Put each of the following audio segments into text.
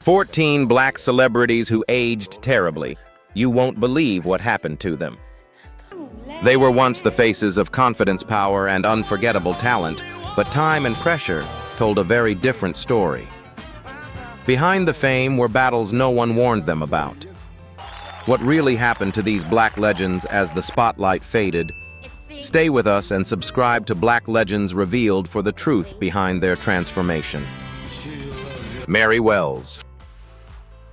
14 black celebrities who aged terribly. You won't believe what happened to them. They were once the faces of confidence, power, and unforgettable talent, but time and pressure told a very different story. Behind the fame were battles no one warned them about. What really happened to these black legends as the spotlight faded? Stay with us and subscribe to Black Legends Revealed for the truth behind their transformation. Mary Wells.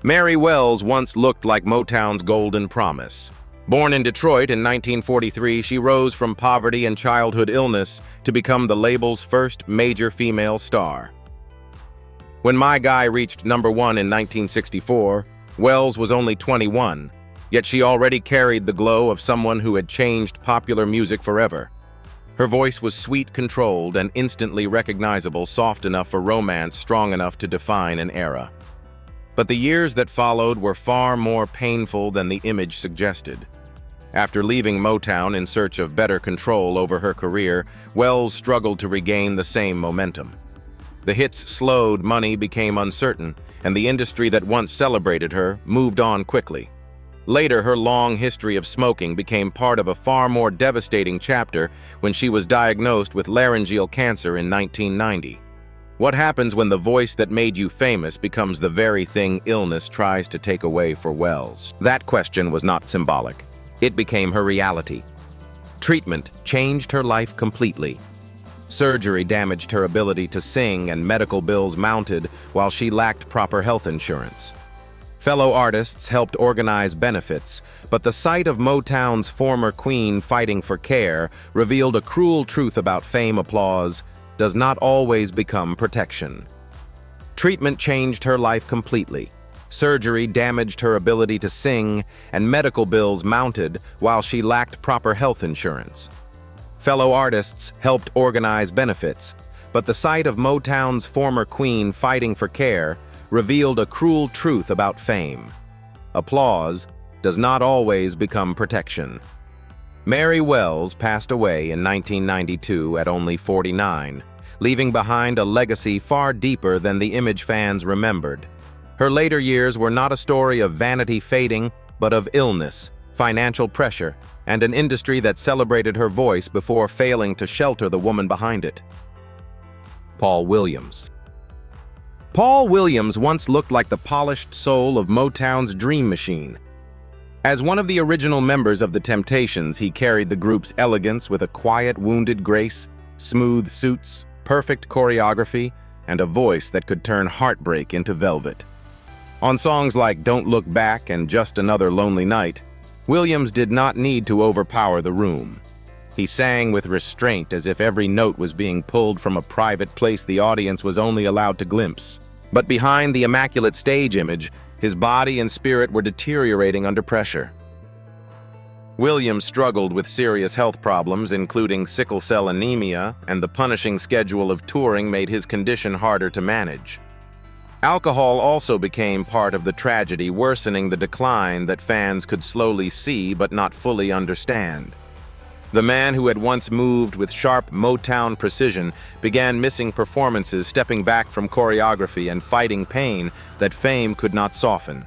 Mary Wells once looked like Motown's golden promise. Born in Detroit in 1943, she rose from poverty and childhood illness to become the label's first major female star. When My Guy reached #1 in 1964, Wells was only 21, yet she already carried the glow of someone who had changed popular music forever. Her voice was sweet, controlled, and instantly recognizable, soft enough for romance, strong enough to define an era. But the years that followed were far more painful than the image suggested. After leaving Motown in search of better control over her career, Wells struggled to regain the same momentum. The hits slowed, money became uncertain, and the industry that once celebrated her moved on quickly. Later, her long history of smoking became part of a far more devastating chapter when she was diagnosed with laryngeal cancer in 1990. What happens when the voice that made you famous becomes the very thing illness tries to take away for Wells? That question was not symbolic. It became her reality. Treatment changed her life completely. Surgery damaged her ability to sing, and medical bills mounted while she lacked proper health insurance. Fellow artists helped organize benefits, but the sight of Motown's former queen fighting for care revealed a cruel truth about fame. Applause does not always become protection. Treatment changed her life completely. Surgery damaged her ability to sing, and medical bills mounted while she lacked proper health insurance. Fellow artists helped organize benefits, but the sight of Motown's former queen fighting for care revealed a cruel truth about fame. Applause does not always become protection. Mary Wells passed away in 1992 at only 49, leaving behind a legacy far deeper than the image fans remembered. Her later years were not a story of vanity fading, but of illness, financial pressure, and an industry that celebrated her voice before failing to shelter the woman behind it. Paul Williams. Paul Williams once looked like the polished soul of Motown's dream machine. As one of the original members of the Temptations, he carried the group's elegance with a quiet, wounded grace, smooth suits, perfect choreography, and a voice that could turn heartbreak into velvet. On songs like Don't Look Back and Just Another Lonely Night, Williams did not need to overpower the room. He sang with restraint, as if every note was being pulled from a private place the audience was only allowed to glimpse. But behind the immaculate stage image, his body and spirit were deteriorating under pressure. Williams struggled with serious health problems, including sickle cell anemia, and the punishing schedule of touring made his condition harder to manage. Alcohol also became part of the tragedy, worsening the decline that fans could slowly see but not fully understand. The man who had once moved with sharp Motown precision began missing performances, stepping back from choreography and fighting pain that fame could not soften.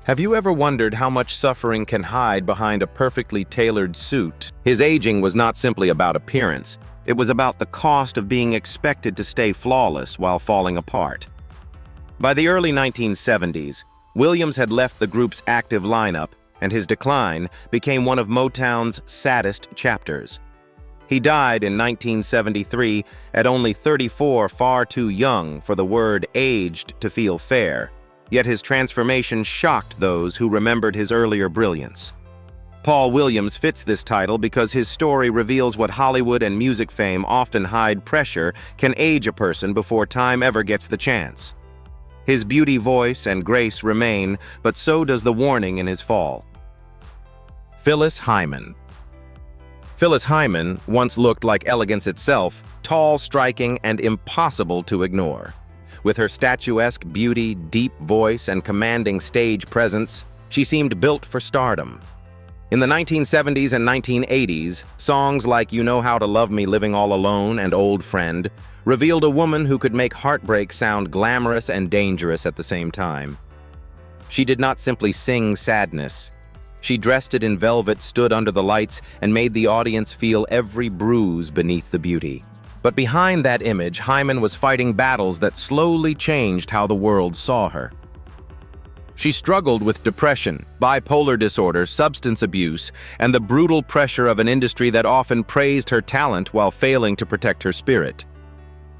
Have you ever wondered how much suffering can hide behind a perfectly tailored suit? His aging was not simply about appearance. It was about the cost of being expected to stay flawless while falling apart. By the early 1970s, Williams had left the group's active lineup, and his decline became one of Motown's saddest chapters. He died in 1973 at only 34, far too young for the word aged to feel fair, yet his transformation shocked those who remembered his earlier brilliance. Paul Williams fits this title because his story reveals what Hollywood and music fame often hide: pressure can age a person before time ever gets the chance. His beauty, voice, and grace remain, but so does the warning in his fall. Phyllis Hyman. Phyllis Hyman once looked like elegance itself, tall, striking, and impossible to ignore. With her statuesque beauty, deep voice, and commanding stage presence, she seemed built for stardom. In the 1970s and 1980s, songs like You Know How to Love Me, Living All Alone, and Old Friend revealed a woman who could make heartbreak sound glamorous and dangerous at the same time. She did not simply sing sadness. She dressed it in velvet, stood under the lights, and made the audience feel every bruise beneath the beauty. But behind that image, Hyman was fighting battles that slowly changed how the world saw her. She struggled with depression, bipolar disorder, substance abuse, and the brutal pressure of an industry that often praised her talent while failing to protect her spirit.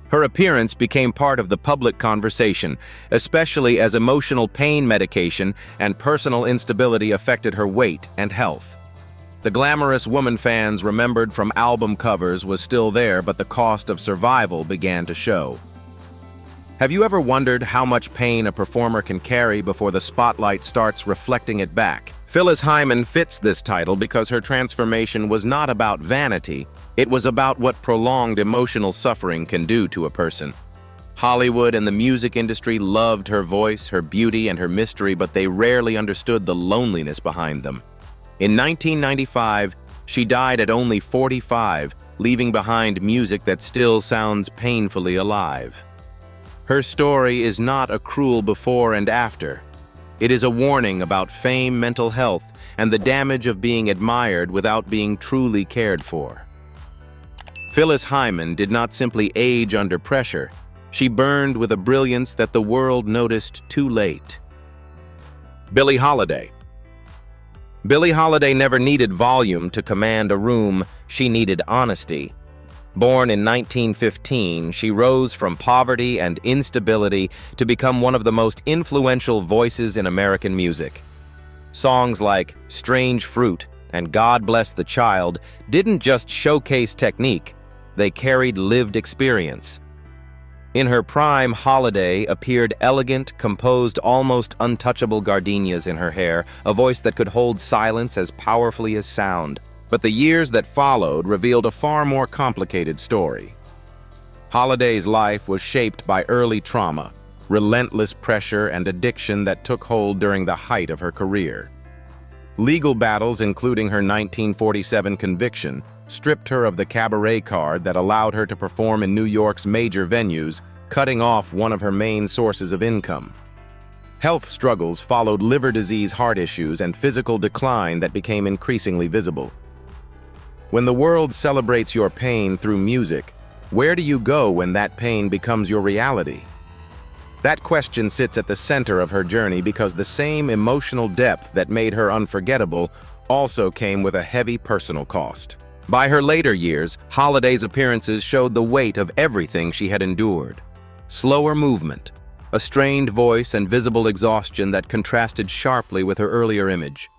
Her appearance became part of the public conversation, especially as emotional pain medication and personal instability affected her weight and health. The glamorous woman fans remembered from album covers was still there, but the cost of survival began to show. Have you ever wondered how much pain a performer can carry before the spotlight starts reflecting it back? Phyllis Hyman fits this title because her transformation was not about vanity, it was about what prolonged emotional suffering can do to a person. Hollywood and the music industry loved her voice, her beauty, and her mystery, but they rarely understood the loneliness behind them. In 1995, she died at only 45, leaving behind music that still sounds painfully alive. Her story is not a cruel before and after. It is a warning about fame, mental health, and the damage of being admired without being truly cared for. Phyllis Hyman did not simply age under pressure. She burned with a brilliance that the world noticed too late. Billie Holiday. Billie Holiday never needed volume to command a room, she needed honesty. Born in 1915, she rose from poverty and instability to become one of the most influential voices in American music. Songs like Strange Fruit and God Bless the Child didn't just showcase technique, they carried lived experience. In her prime, Holiday appeared elegant, composed, almost untouchable gardenias in her hair, a voice that could hold silence as powerfully as sound. But the years that followed revealed a far more complicated story. Holiday's life was shaped by early trauma, relentless pressure, and addiction that took hold during the height of her career. Legal battles, including her 1947 conviction, stripped her of the cabaret card that allowed her to perform in New York's major venues, cutting off one of her main sources of income. Health struggles followed liver disease, heart issues, and physical decline that became increasingly visible. When the world celebrates your pain through music, where do you go when that pain becomes your reality? That question sits at the center of her journey because the same emotional depth that made her unforgettable also came with a heavy personal cost. By her later years, Holiday's appearances showed the weight of everything she had endured. Slower movement, a strained voice, and visible exhaustion that contrasted sharply with her earlier image.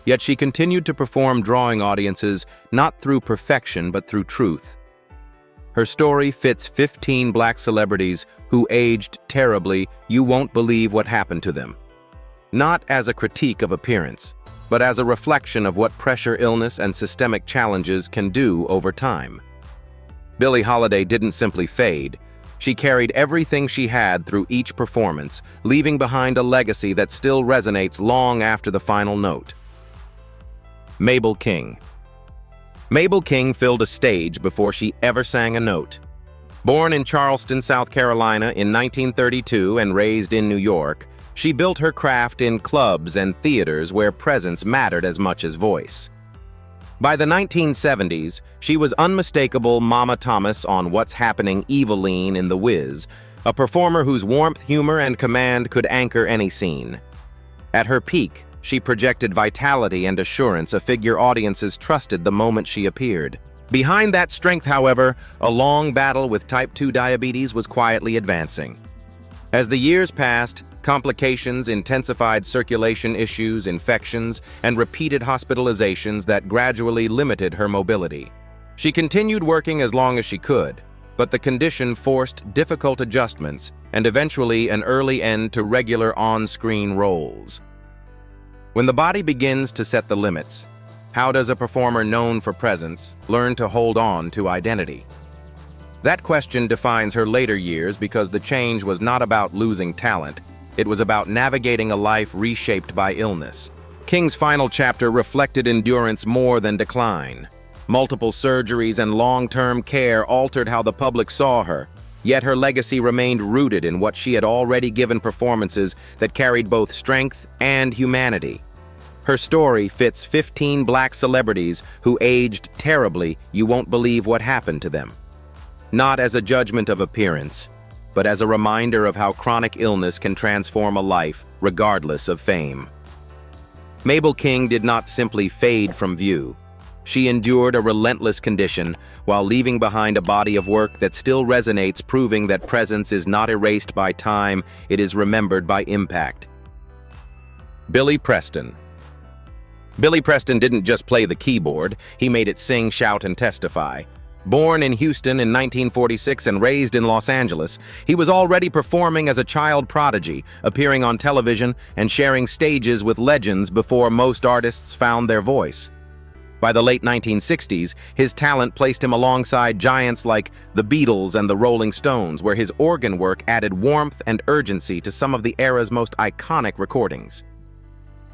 Yet she continued to perform, drawing audiences not through perfection but through truth. Her story fits 15 black celebrities who aged terribly. You won't believe what happened to them. Not as a critique of appearance, but as a reflection of what pressure, illness, and systemic challenges can do over time. Billie Holiday didn't simply fade. She carried everything she had through each performance, leaving behind a legacy that still resonates long after the final note. Mabel King. Mabel King filled a stage before she ever sang a note. Born in Charleston, South Carolina in 1932 and raised in New York, she built her craft in clubs and theaters where presence mattered as much as voice. By the 1970s, she was unmistakable Mama Thomas on What's Happening Eveline in The Wiz, a performer whose warmth, humor, and command could anchor any scene. At her peak, she projected vitality and assurance, a figure audiences trusted the moment she appeared. Behind that strength, however, a long battle with type 2 diabetes was quietly advancing. As the years passed, complications, intensified circulation issues, infections, and repeated hospitalizations that gradually limited her mobility. She continued working as long as she could, but the condition forced difficult adjustments and eventually an early end to regular on-screen roles. When the body begins to set the limits, how does a performer known for presence learn to hold on to identity? That question defines her later years because the change was not about losing talent, it was about navigating a life reshaped by illness. King's final chapter reflected endurance more than decline. Multiple surgeries and long-term care altered how the public saw her, yet her legacy remained rooted in what she had already given performances that carried both strength and humanity. Her story fits 15 black celebrities who aged terribly. You won't believe what happened to them. Not as a judgment of appearance, but as a reminder of how chronic illness can transform a life, regardless of fame. Mabel King did not simply fade from view. She endured a relentless condition while leaving behind a body of work that still resonates, proving that presence is not erased by time, it is remembered by impact. Billy Preston. Billy Preston didn't just play the keyboard, he made it sing, shout, and testify. Born in Houston in 1946 and raised in Los Angeles, he was already performing as a child prodigy, appearing on television and sharing stages with legends before most artists found their voice. By the late 1960s, his talent placed him alongside giants like the Beatles and the Rolling Stones, where his organ work added warmth and urgency to some of the era's most iconic recordings.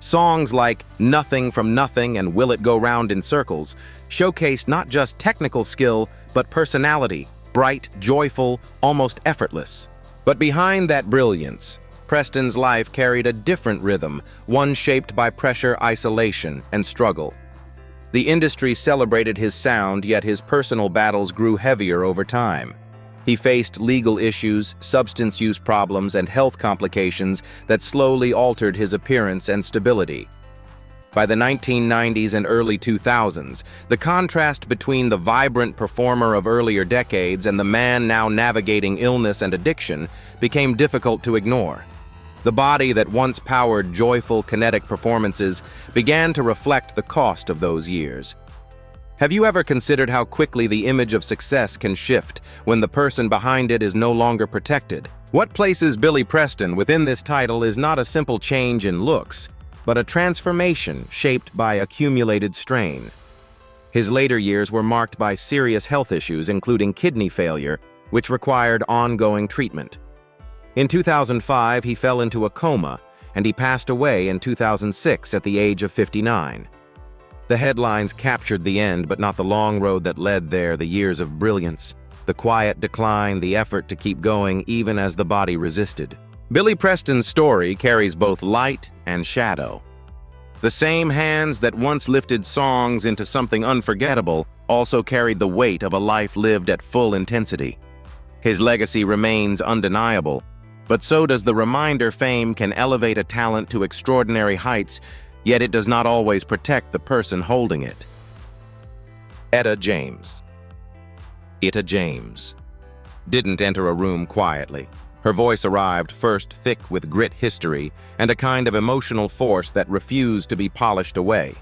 Songs like Nothing from Nothing and Will It Go Round in Circles showcased not just technical skill, but personality, bright, joyful, almost effortless. But behind that brilliance, Preston's life carried a different rhythm, one shaped by pressure, isolation, and struggle. The industry celebrated his sound, yet his personal battles grew heavier over time. He faced legal issues, substance use problems, and health complications that slowly altered his appearance and stability. By the 1990s and early 2000s, the contrast between the vibrant performer of earlier decades and the man now navigating illness and addiction became difficult to ignore. The body that once powered joyful, kinetic performances began to reflect the cost of those years. Have you ever considered how quickly the image of success can shift when the person behind it is no longer protected? What places Billy Preston within this title is not a simple change in looks, but a transformation shaped by accumulated strain. His later years were marked by serious health issues, including kidney failure, which required ongoing treatment. In 2005, he fell into a coma, and he passed away in 2006 at the age of 59. The headlines captured the end, but not the long road that led there, the years of brilliance, the quiet decline, the effort to keep going even as the body resisted. Billy Preston's story carries both light and shadow. The same hands that once lifted songs into something unforgettable also carried the weight of a life lived at full intensity. His legacy remains undeniable, but so does the reminder fame can elevate a talent to extraordinary heights, yet it does not always protect the person holding it. Etta James. Etta James didn't enter a room quietly. Her voice arrived first thick with grit, history, and a kind of emotional force that refused to be polished away.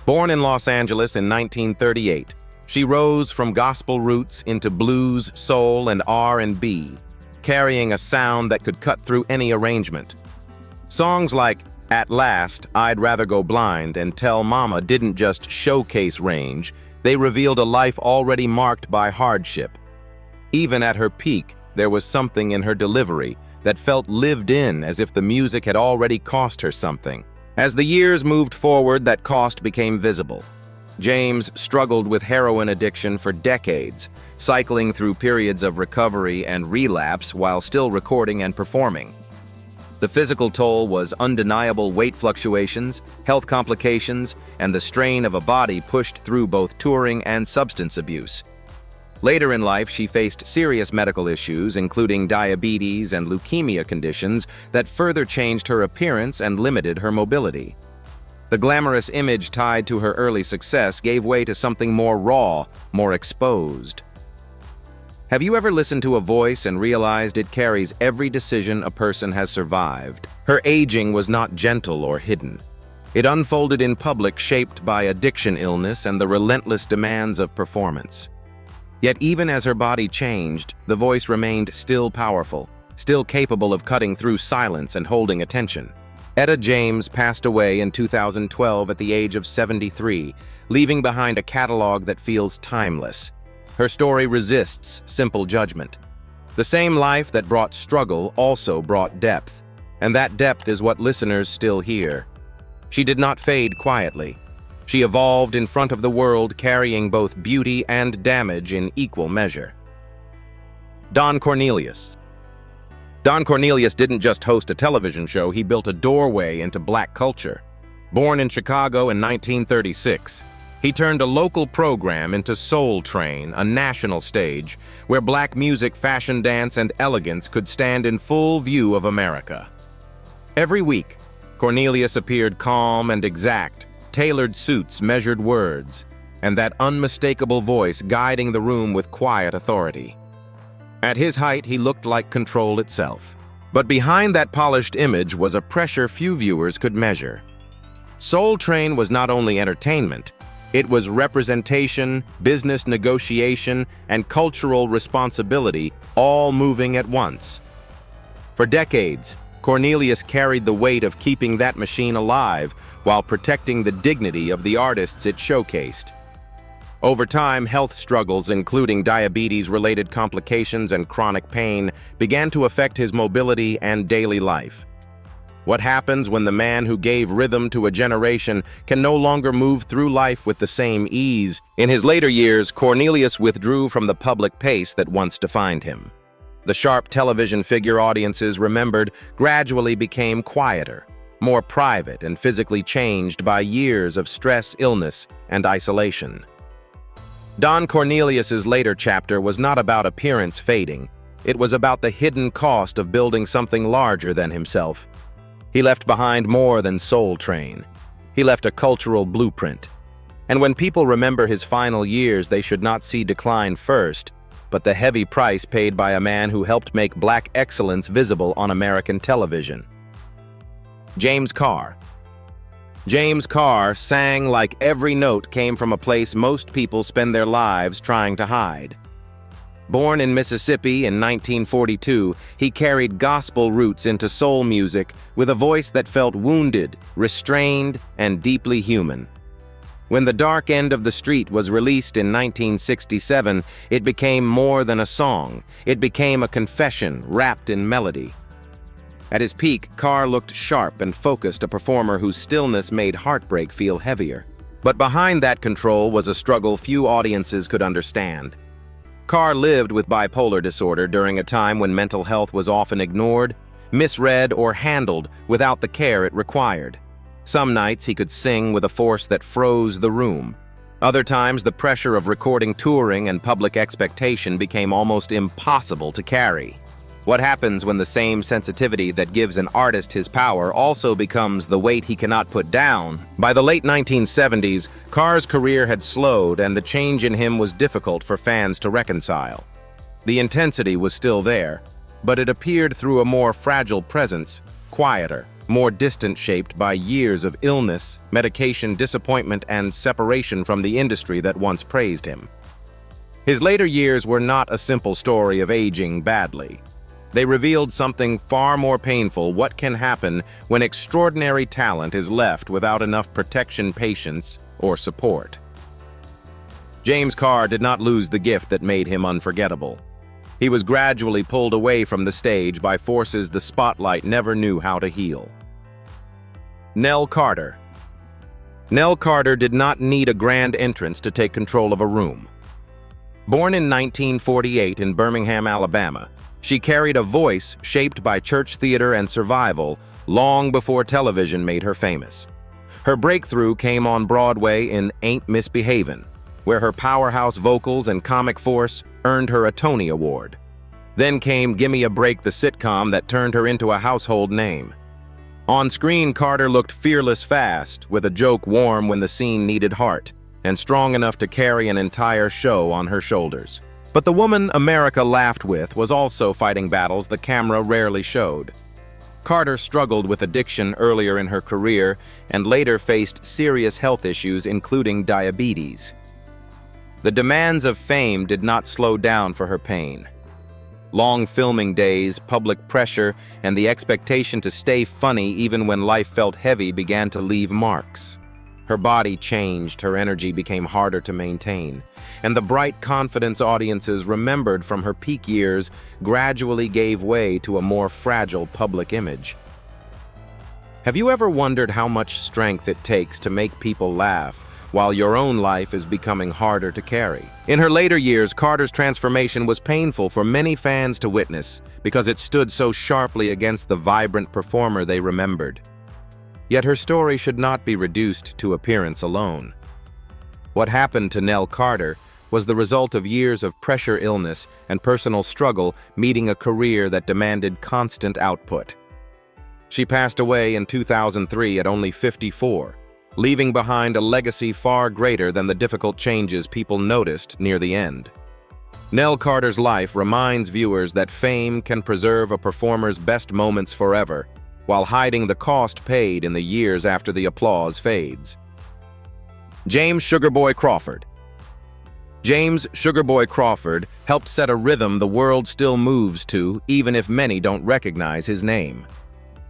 Born in Los Angeles in 1938, she rose from gospel roots into blues, soul, and R&B, carrying a sound that could cut through any arrangement. Songs like At Last, I'd Rather Go Blind, and Tell Mama didn't just showcase range, they revealed a life already marked by hardship. Even at her peak, there was something in her delivery that felt lived in, as if the music had already cost her something. As the years moved forward, that cost became visible. James struggled with heroin addiction for decades, cycling through periods of recovery and relapse while still recording and performing. The physical toll was undeniable: weight fluctuations, health complications, and the strain of a body pushed through both touring and substance abuse. Later in life, she faced serious medical issues, including diabetes and leukemia conditions that further changed her appearance and limited her mobility. The glamorous image tied to her early success gave way to something more raw, more exposed. Have you ever listened to a voice and realized it carries every decision a person has survived? Her aging was not gentle or hidden. It unfolded in public, shaped by addiction, illness, and the relentless demands of performance. Yet even as her body changed, the voice remained still powerful, still capable of cutting through silence and holding attention. Etta James passed away in 2012 at the age of 73, leaving behind a catalog that feels timeless. Her story resists simple judgment. The same life that brought struggle also brought depth, and that depth is what listeners still hear. She did not fade quietly. She evolved in front of the world, carrying both beauty and damage in equal measure. Don Cornelius. Don Cornelius didn't just host a television show, he built a doorway into black culture. Born in Chicago in 1936, he turned a local program into Soul Train, a national stage where black music, fashion, dance, and elegance could stand in full view of America. Every week, Cornelius appeared calm and exact, tailored suits, measured words, and that unmistakable voice guiding the room with quiet authority. At his height, he looked like control itself. But behind that polished image was a pressure few viewers could measure. Soul Train was not only entertainment, it was representation, business negotiation, and cultural responsibility, all moving at once. For decades, Cornelius carried the weight of keeping that machine alive while protecting the dignity of the artists it showcased. Over time, health struggles, including diabetes-related complications and chronic pain, began to affect his mobility and daily life. What happens when the man who gave rhythm to a generation can no longer move through life with the same ease? In his later years, Cornelius withdrew from the public pace that once defined him. The sharp television figure audiences remembered gradually became quieter, more private, and physically changed by years of stress, illness, and isolation. Don Cornelius's later chapter was not about appearance fading. It was about the hidden cost of building something larger than himself. He left behind more than Soul Train. He left a cultural blueprint. And when people remember his final years, they should not see decline first, but the heavy price paid by a man who helped make black excellence visible on American television. James Carr. James Carr sang like every note came from a place most people spend their lives trying to hide. Born in Mississippi in 1942, he carried gospel roots into soul music with a voice that felt wounded, restrained, and deeply human. When The Dark End of the Street was released in 1967, it became more than a song. It became a confession wrapped in melody. At his peak, Carr looked sharp and focused, a performer whose stillness made heartbreak feel heavier. But behind that control was a struggle few audiences could understand. Carr lived with bipolar disorder during a time when mental health was often ignored, misread, or handled without the care it required. Some nights he could sing with a force that froze the room. Other times the pressure of recording, touring, and public expectation became almost impossible to carry. What happens when the same sensitivity that gives an artist his power also becomes the weight he cannot put down? By the late 1970s, Carr's career had slowed and the change in him was difficult for fans to reconcile. The intensity was still there, but it appeared through a more fragile presence, quieter, more distant, shaped by years of illness, medication, disappointment, and separation from the industry that once praised him. His later years were not a simple story of aging badly. They revealed something far more painful: what can happen when extraordinary talent is left without enough protection, patience, or support. James Carr did not lose the gift that made him unforgettable. He was gradually pulled away from the stage by forces the spotlight never knew how to heal. Nell Carter. Nell Carter did not need a grand entrance to take control of a room. Born in 1948 in Birmingham, Alabama, she carried a voice shaped by church theater and survival long before television made her famous. Her breakthrough came on Broadway in Ain't Misbehavin', where her powerhouse vocals and comic force earned her a Tony Award. Then came Gimme a Break, the sitcom that turned her into a household name. On screen, Carter looked fearless fast, with a joke warm when the scene needed heart, and strong enough to carry an entire show on her shoulders. But the woman America laughed with was also fighting battles the camera rarely showed. Carter struggled with addiction earlier in her career and later faced serious health issues, including diabetes. The demands of fame did not slow down for her pain. Long filming days, public pressure, and the expectation to stay funny even when life felt heavy began to leave marks. Her body changed, her energy became harder to maintain, and the bright confidence audiences remembered from her peak years gradually gave way to a more fragile public image. Have you ever wondered how much strength it takes to make people laugh while your own life is becoming harder to carry. In her later years, Carter's transformation was painful for many fans to witness because it stood so sharply against the vibrant performer they remembered. Yet her story should not be reduced to appearance alone. What happened to Nell Carter was the result of years of pressure, illness, and personal struggle meeting a career that demanded constant output. She passed away in 2003 at only 54, leaving behind a legacy far greater than the difficult changes people noticed near the end. Nell Carter's life reminds viewers that fame can preserve a performer's best moments forever, while hiding the cost paid in the years after the applause fades. James "Sugarboy" Crawford. James "Sugarboy" Crawford helped set a rhythm the world still moves to, even if many don't recognize his name.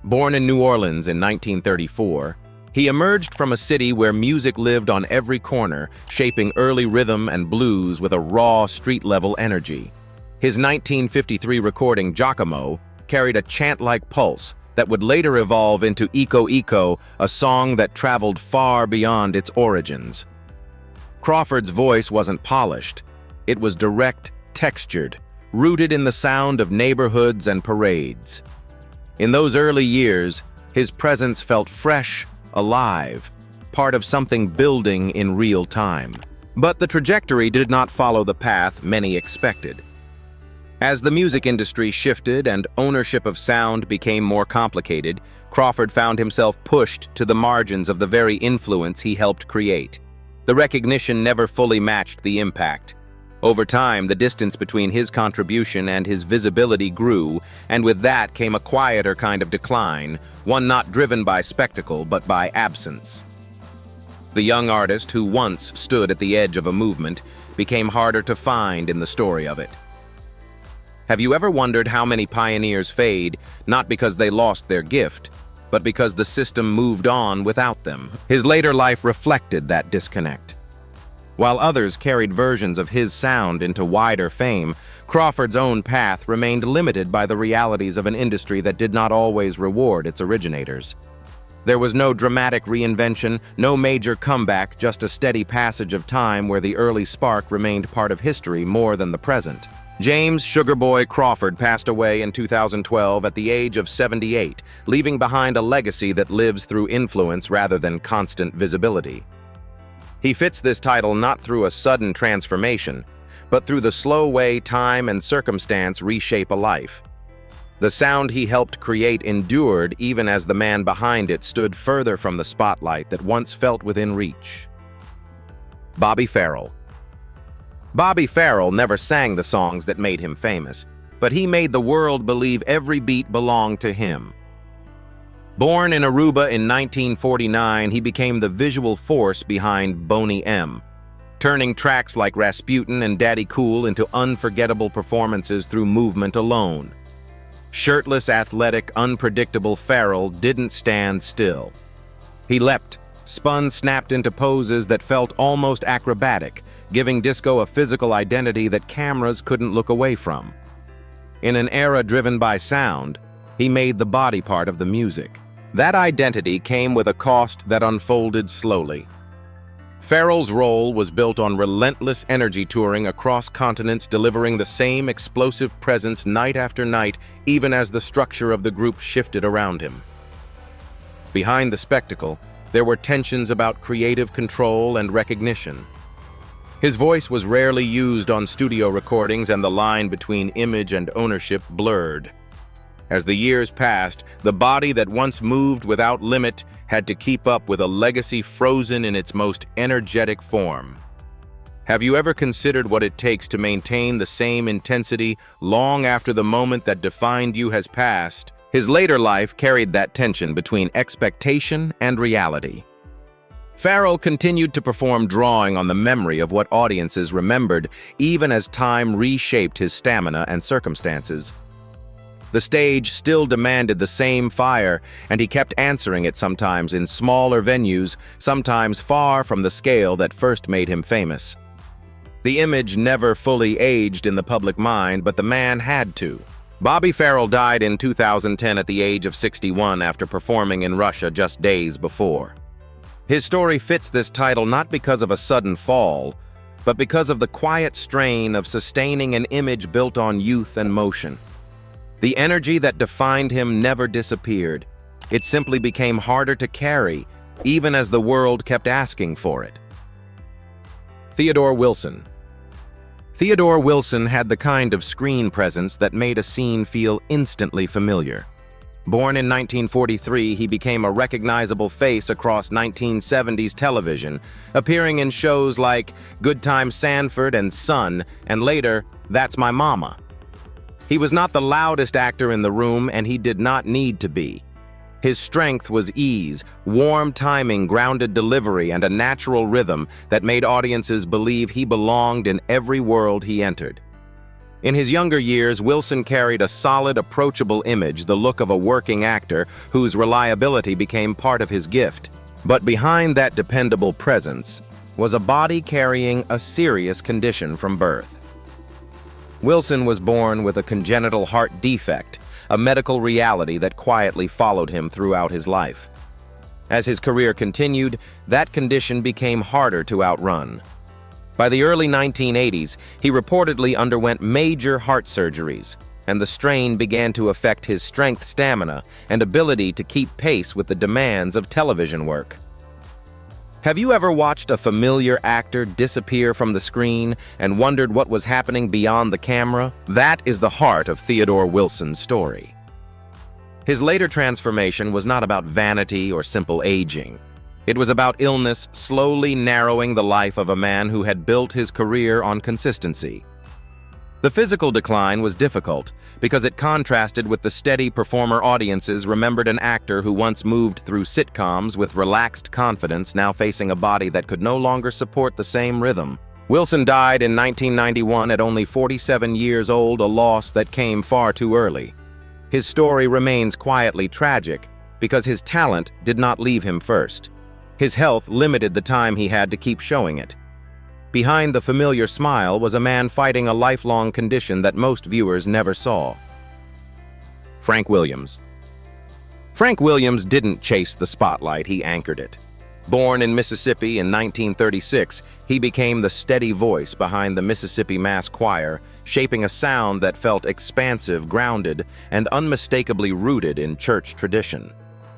Born in New Orleans in 1934, he emerged from a city where music lived on every corner, shaping early rhythm and blues with a raw, street-level energy. His 1953 recording, Giacomo, carried a chant-like pulse that would later evolve into Eco Eco, a song that traveled far beyond its origins. Crawford's voice wasn't polished. It was direct, textured, rooted in the sound of neighborhoods and parades. In those early years, his presence felt fresh, alive, part of something building in real time. But the trajectory did not follow the path many expected. As the music industry shifted and ownership of sound became more complicated, Crawford found himself pushed to the margins of the very influence he helped create. The recognition never fully matched the impact. Over time, the distance between his contribution and his visibility grew, and with that came a quieter kind of decline, one not driven by spectacle but by absence. The young artist who once stood at the edge of a movement became harder to find in the story of it. Have you ever wondered how many pioneers fade, not because they lost their gift, but because the system moved on without them? His later life reflected that disconnect. While others carried versions of his sound into wider fame, Crawford's own path remained limited by the realities of an industry that did not always reward its originators. There was no dramatic reinvention, no major comeback, just a steady passage of time where the early spark remained part of history more than the present. James "Sugarboy" Crawford passed away in 2012 at the age of 78, leaving behind a legacy that lives through influence rather than constant visibility. He fits this title not through a sudden transformation, but through the slow way time and circumstance reshape a life. The sound he helped create endured even as the man behind it stood further from the spotlight that once felt within reach. Bobby Farrell. Bobby Farrell never sang the songs that made him famous, but he made the world believe every beat belonged to him. Born in Aruba in 1949, he became the visual force behind Boney M., turning tracks like Rasputin and Daddy Cool into unforgettable performances through movement alone. Shirtless, athletic, unpredictable Farrell didn't stand still. He leapt, spun, snapped into poses that felt almost acrobatic, giving disco a physical identity that cameras couldn't look away from. In an era driven by sound, he made the body part of the music. That identity came with a cost that unfolded slowly. Farrell's role was built on relentless energy touring across continents, delivering the same explosive presence night after night, even as the structure of the group shifted around him. Behind the spectacle, there were tensions about creative control and recognition. His voice was rarely used on studio recordings, and the line between image and ownership blurred. As the years passed, the body that once moved without limit had to keep up with a legacy frozen in its most energetic form. Have you ever considered what it takes to maintain the same intensity long after the moment that defined you has passed? His later life carried that tension between expectation and reality. Farrell continued to perform, drawing on the memory of what audiences remembered, even as time reshaped his stamina and circumstances. The stage still demanded the same fire, and he kept answering it, sometimes in smaller venues, sometimes far from the scale that first made him famous. The image never fully aged in the public mind, but the man had to. Bobby Farrell died in 2010 at the age of 61 after performing in Russia just days before. His story fits this title not because of a sudden fall, but because of the quiet strain of sustaining an image built on youth and motion. The energy that defined him never disappeared. It simply became harder to carry, even as the world kept asking for it. Theodore Wilson. Theodore Wilson had the kind of screen presence that made a scene feel instantly familiar. Born in 1943, he became a recognizable face across 1970s television, appearing in shows like Good Time Sanford and Son, and later, That's My Mama. He was not the loudest actor in the room, and he did not need to be. His strength was ease, warm timing, grounded delivery, and a natural rhythm that made audiences believe he belonged in every world he entered. In his younger years, Wilson carried a solid, approachable image, the look of a working actor whose reliability became part of his gift. But behind that dependable presence was a body carrying a serious condition from birth. Wilson was born with a congenital heart defect, a medical reality that quietly followed him throughout his life. As his career continued, that condition became harder to outrun. By the early 1980s, he reportedly underwent major heart surgeries, and the strain began to affect his strength, stamina, and ability to keep pace with the demands of television work. Have you ever watched a familiar actor disappear from the screen and wondered what was happening beyond the camera? That is the heart of Theodore Wilson's story. His later transformation was not about vanity or simple aging. It was about illness slowly narrowing the life of a man who had built his career on consistency. The physical decline was difficult because it contrasted with the steady performer audiences remembered an actor who once moved through sitcoms with relaxed confidence, now facing a body that could no longer support the same rhythm. Wilson died in 1991 at only 47 years old, a loss that came far too early. His story remains quietly tragic because his talent did not leave him first. His health limited the time he had to keep showing it. Behind the familiar smile was a man fighting a lifelong condition that most viewers never saw. Frank Williams. Frank Williams didn't chase the spotlight, he anchored it. Born in Mississippi in 1936, he became the steady voice behind the Mississippi Mass Choir, shaping a sound that felt expansive, grounded, and unmistakably rooted in church tradition.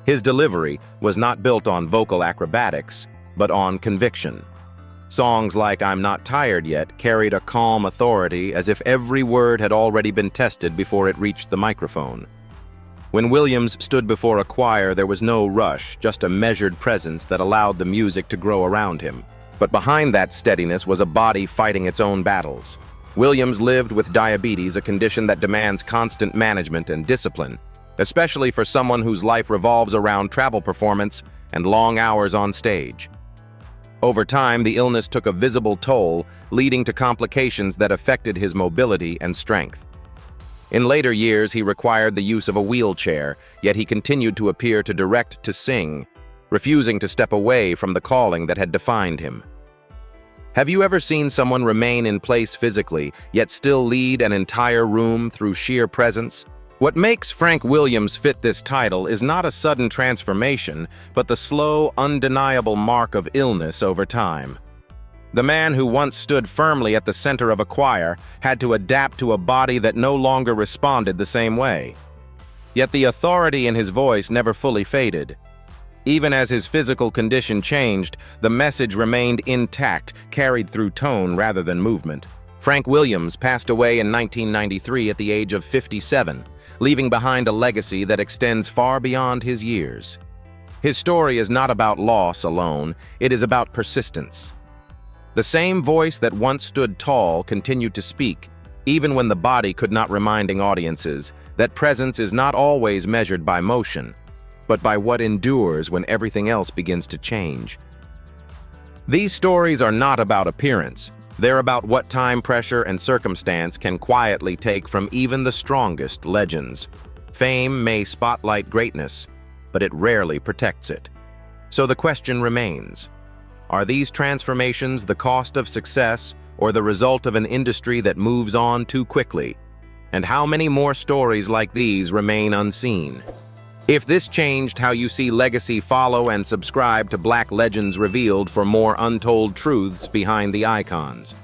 His delivery was not built on vocal acrobatics, but on conviction. Songs like I'm Not Tired Yet carried a calm authority, as if every word had already been tested before it reached the microphone. When Williams stood before a choir, there was no rush, just a measured presence that allowed the music to grow around him. But behind that steadiness was a body fighting its own battles. Williams lived with diabetes, a condition that demands constant management and discipline, especially for someone whose life revolves around travel performance and long hours on stage. Over time, the illness took a visible toll, leading to complications that affected his mobility and strength. In later years, he required the use of a wheelchair, yet he continued to appear to direct, to sing, refusing to step away from the calling that had defined him. Have you ever seen someone remain in place physically, yet still lead an entire room through sheer presence? What makes Frank Williams fit this title is not a sudden transformation, but the slow, undeniable mark of illness over time. The man who once stood firmly at the center of a choir had to adapt to a body that no longer responded the same way. Yet the authority in his voice never fully faded. Even as his physical condition changed, the message remained intact, carried through tone rather than movement. Frank Williams passed away in 1993 at the age of 57, leaving behind a legacy that extends far beyond his years. His story is not about loss alone, it is about persistence. The same voice that once stood tall continued to speak, even when the body could not, reminding audiences that presence is not always measured by motion, but by what endures when everything else begins to change. These stories are not about appearance. They're about what time, pressure, and circumstance can quietly take from even the strongest legends. Fame may spotlight greatness, but it rarely protects it. So the question remains, are these transformations the cost of success or the result of an industry that moves on too quickly? And how many more stories like these remain unseen? If this changed how you see legacy, follow and subscribe to Black Legends Revealed for more untold truths behind the icons.